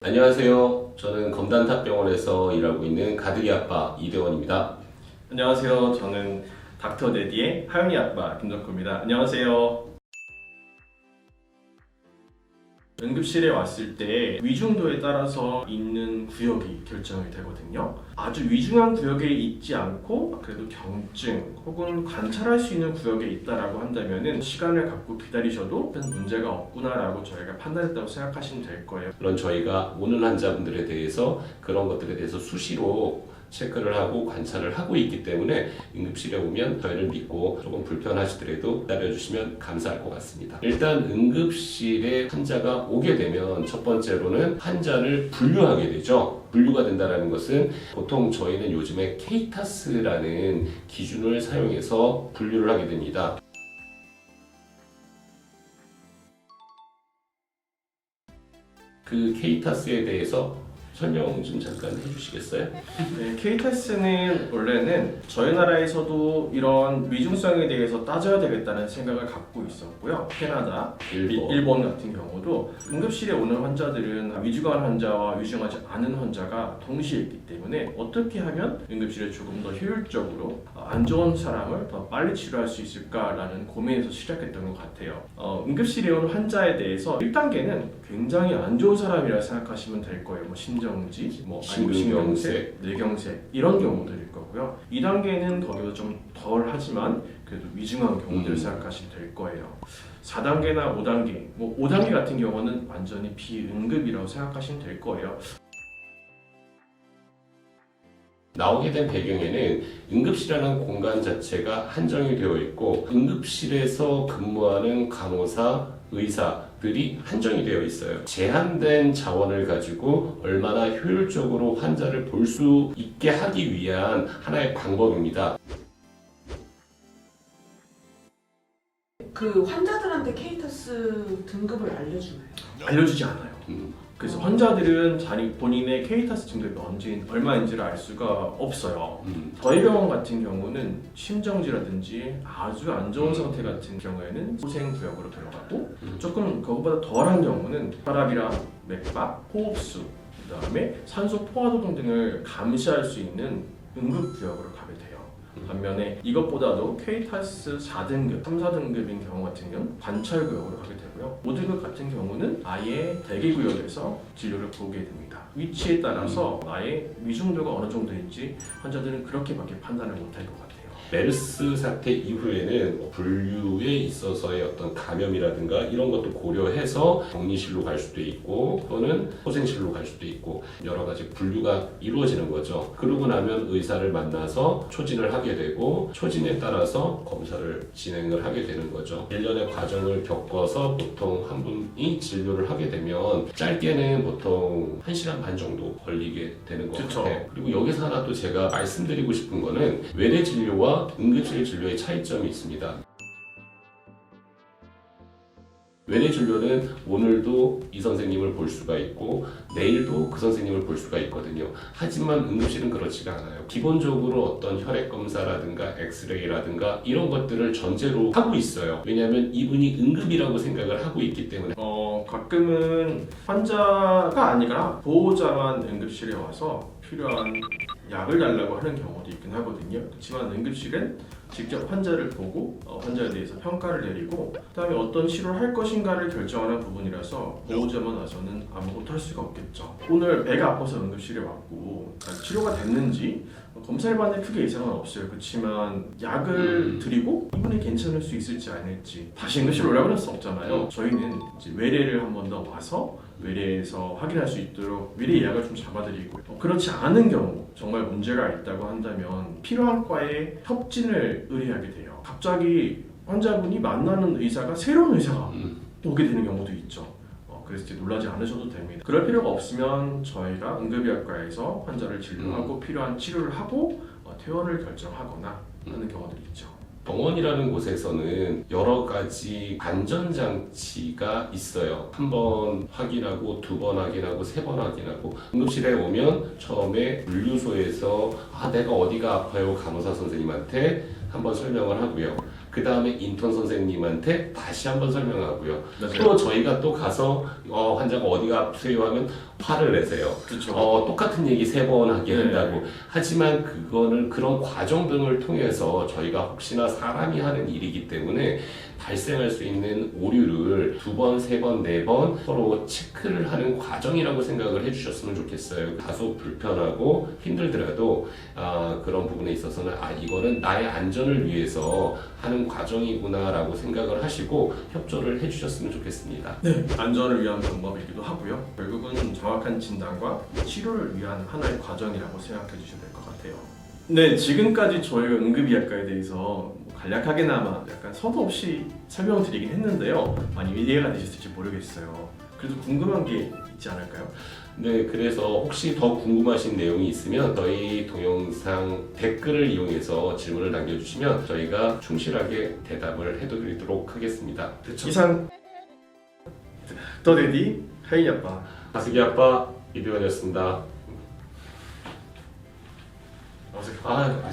안녕하세요. 저는 검단탑병원에서 일하고 있는 가드리 아빠 이대원입니다. 안녕하세요. 저는 닥터 네디의 하윤이 아빠 김덕구입니다. 안녕하세요. 응급실에 왔을 때 위중도에 따라서 있는 구역이 결정이 되거든요. 아주 위중한 구역에 있지 않고 그래도 경증 혹은 관찰할 수 있는 구역에 있다라고 한다면은 시간을 갖고 기다리셔도 큰 문제가 없구나라고 저희가 판단했다고 생각하시면 될 거예요. 물론 저희가 오는 환자분들에 대해서 그런 것들에 대해서 수시로 체크를 하고 관찰을 하고 있기 때문에 응급실에 오면 저희를 믿고 조금 불편하시더라도 기다려주시면 감사할 것 같습니다. 일단 응급실에 환자가 오게 되면 첫 번째로는 환자를 분류하게 되죠. 분류가 된다는 것은 보통 저희는 요즘에 케이타스라는 기준을 사용해서 분류를 하게 됩니다. 그 케이타스에 대해서 설명 좀 잠깐 해주시겠어요? 네, 케이타스는 원래는 저희 나라에서도 이런 위중성에 대해서 따져야 되겠다는 생각을 갖고 있었고요. 캐나다, 일본 같은 경우도 응급실에 오는 환자들은 위중한 환자와 위중하지 않은 환자가 동시에 있기 때문에 어떻게 하면 응급실에 조금 더 효율적으로 안 좋은 사람을 더 빨리 치료할 수 있을까라는 고민에서 시작했던 것 같아요. 응급실에 온 환자에 대해서 1단계는 굉장히 안 좋은 사람이라 생각하시면 될 거예요. 뭐 신정지, 뭐 심근경색, 뇌경색 이런 경우들일 거고요. 2단계는 거기보다 좀 덜 하지만 그래도 위중한 경우들을 생각하시면 될 거예요. 4단계나 5단계, 뭐 5단계 같은 경우는 완전히 비응급이라고 생각하시면 될 거예요. 나오게 된 배경에는 응급실이라는 공간 자체가 한정이 되어 있고 응급실에서 근무하는 간호사, 의사들이 한정이 되어 있어요. 제한된 자원을 가지고 얼마나 효율적으로 환자를 볼 수 있게 하기 위한 하나의 방법입니다. 그 환자들한테 케이타스 등급을 알려주나요? 알려주지 않아요. 그래서 환자들은 본인의 케이타스 등급이 얼마인지를 알 수가 없어요. 저희 병원 같은 경우는 심정지라든지 아주 안 좋은 상태 같은 경우에는 소생구역으로 들어가고 조금 그것보다 덜한 경우는 혈압이랑 맥박, 호흡수, 그 다음에 산소 포화도 등을 감시할 수 있는 응급구역으로 가게 돼요. 반면에 이것보다도 케이타스 4등급, 3, 4등급인 경우 같은 경우는 관찰구역으로 가게 되고요. 5등급 같은 경우는 아예 대기구역에서 진료를 보게 됩니다. 위치에 따라서 아예 위중도가 어느 정도인지 환자들은 그렇게밖에 판단을 못할 것 같아요. 메르스 사태 이후에는 분류에 있어서의 어떤 감염이라든가 이런 것도 고려해서 격리실로 갈 수도 있고 또는 소생실로 갈 수도 있고 여러 가지 분류가 이루어지는 거죠. 그러고 나면 의사를 만나서 초진을 하게 되고 초진에 따라서 검사를 진행을 하게 되는 거죠. 1년의 과정을 겪어서 보통 한 분이 진료를 하게 되면 짧게는 보통 1시간 반 정도 걸리게 되는 것 같아요. 그리고 여기서 하나 또 제가 말씀드리고 싶은 거는 외래 진료와 응급실 진료의 차이점이 있습니다. 외래 진료는 오늘도 이 선생님을 볼 수가 있고 내일도 그 선생님을 볼 수가 있거든요. 하지만 응급실은 그렇지가 않아요. 기본적으로 어떤 혈액 검사라든가 엑스레이라든가 이런 것들을 전제로 하고 있어요. 왜냐하면 이분이 응급이라고 생각을 하고 있기 때문에. 가끔은 환자가 아니라 보호자만 응급실에 와서 필요한 약을 달라고 하는 경우도 있긴 하거든요. 그렇지만 응급실은 직접 환자를 보고 환자에 대해서 평가를 내리고 그다음에 어떤 치료를 할 것인가를 결정하는 부분이라서 보호자만 와서는 아무것도 할 수가 없겠죠. 오늘 배가 아파서 응급실에 왔고 치료가 됐는지 검사를 받는 크게 이상은 없어요. 그렇지만 약을 드리고 이분이 괜찮을 수 있을지 아닐지 다시 응급실로 올라갈 수 없잖아요. 저희는 이제 외래를 한 번 더 와서 외래에서 확인할 수 있도록 미리 예약을 좀 잡아드리고 그렇지 않은 경우 정말 문제가 있다고 한다면 필요한 과에 협진을 의뢰하게 돼요. 갑자기 환자분이 만나는 의사가 새로운 의사가 오게 되는 경우도 있죠. 그래서 이제 놀라지 않으셔도 됩니다. 그럴 필요가 없으면 저희가 응급의학과에서 환자를 진료하고 필요한 치료를 하고 퇴원을 결정하거나 하는 경우들이 있죠. 병원이라는 곳에서는 여러 가지 안전장치가 있어요. 한 번 확인하고, 2번 확인하고, 3번 확인하고. 응급실에 오면 처음에 분류소에서 내가 어디가 아파요? 간호사 선생님한테 한번 설명을 하고요. 그 다음에 인턴 선생님한테 다시 한번 설명하고요. 맞아요. 또 저희가 또 가서 환자가 어디가 아프세요 하면 화를 내세요. 그렇죠. 똑같은 얘기 3번 하게 네. 한다고. 하지만 그거는 그런 과정 등을 통해서 저희가 혹시나 사람이 하는 일이기 때문에 발생할 수 있는 오류를 2번, 3번, 4번 서로 체크를 하는 과정이라고 생각을 해주셨으면 좋겠어요. 다소 불편하고 힘들더라도 그런 부분에 있어서는 이거는 나의 안전을 위해서 하는 과정이구나라고 생각을 하시고 협조를 해주셨으면 좋겠습니다. 네, 안전을 위한 방법이기도 하고요. 결국은 정확한 진단과 치료를 위한 하나의 과정이라고 생각해 주셔야 될 것 같아요. 네, 지금까지 저희가 응급의학과에 대해서 간략하게나마 약간 서두 없이 설명드리긴 했는데요. 많이 이해가 되셨을지 모르겠어요. 그래도 궁금한 게 있지 않을까요? 네, 그래서 혹시 더 궁금하신 내용이 있으면 저희 동영상 댓글을 이용해서 질문을 남겨주시면 저희가 충실하게 대답을 해드리도록 하겠습니다. 그렇죠? 이상 더데디 하이 아빠 가스기 아빠 이병헌이었습니다. 어색해. 아,